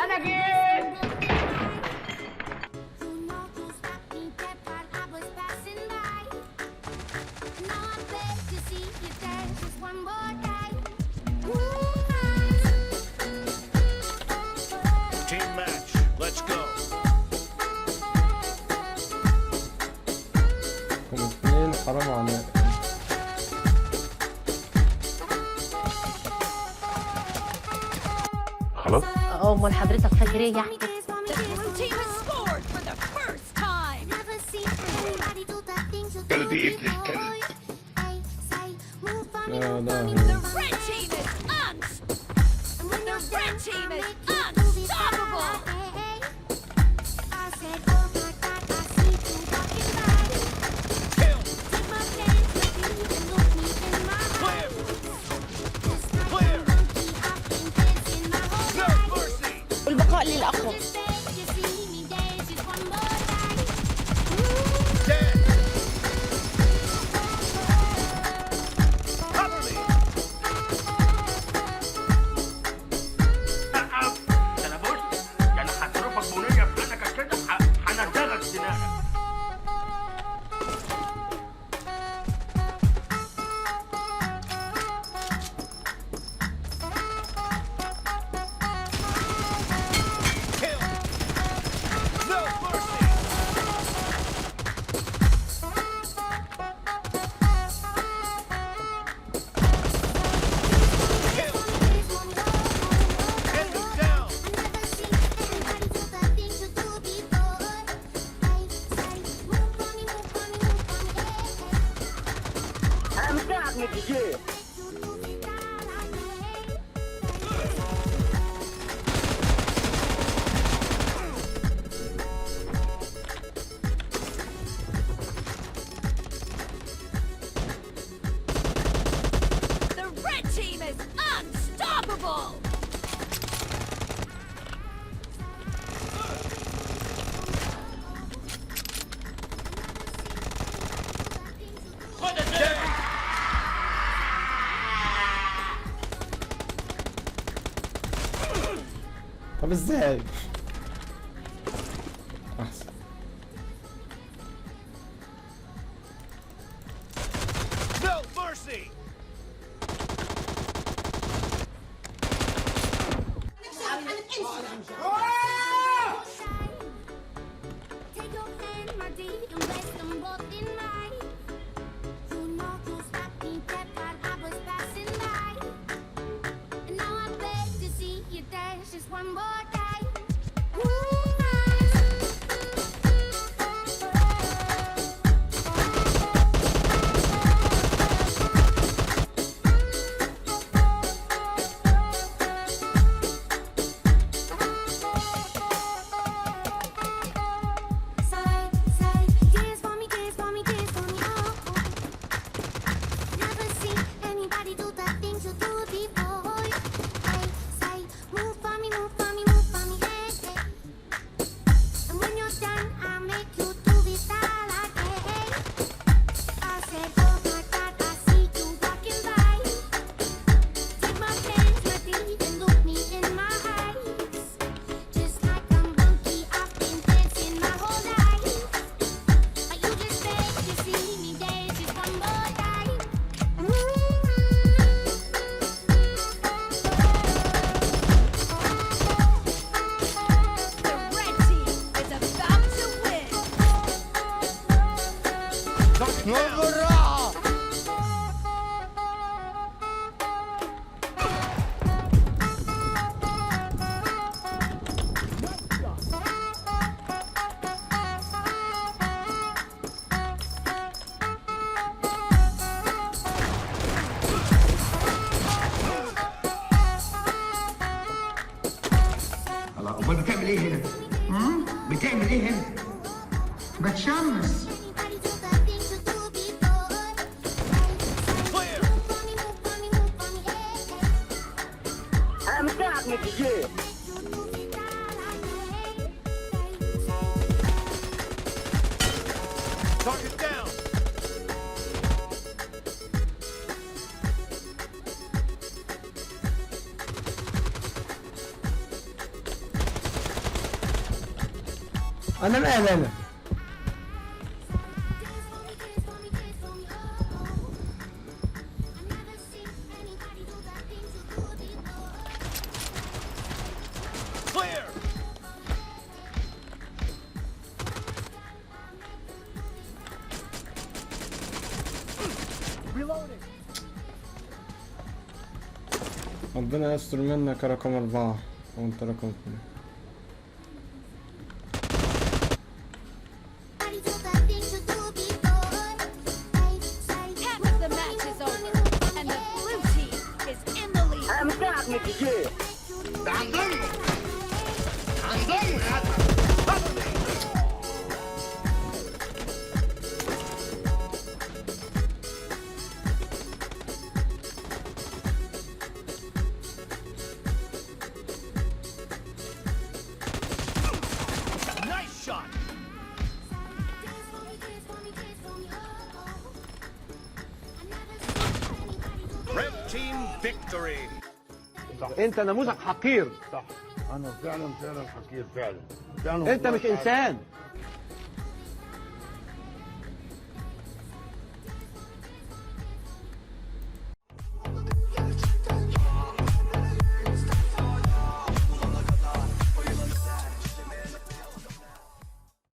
أنا جيت. Team match, let's go. هم اثنين حرام عليك. خلاص امال حضرتك فاكر ايه يا احمد؟ قلبي ابن الكلب. يا لهوي. والبقاء للاقوى. طب ازاي؟ احسن. No mercy. امال بتعمل ايه هنا؟ بتعمل ايه هنا؟ بتشمس. انا مش لاعب من الجي. انا مالي انا. Clear. Reloading. ربنا يستر منك رقم 4 وانت رقم 2. Half of the match is over, and the blue team is in the lead. Nice shot. Red team victory. انت نموذج حقير. صح، انا فعلا حقير فعلا. انت مش انسان.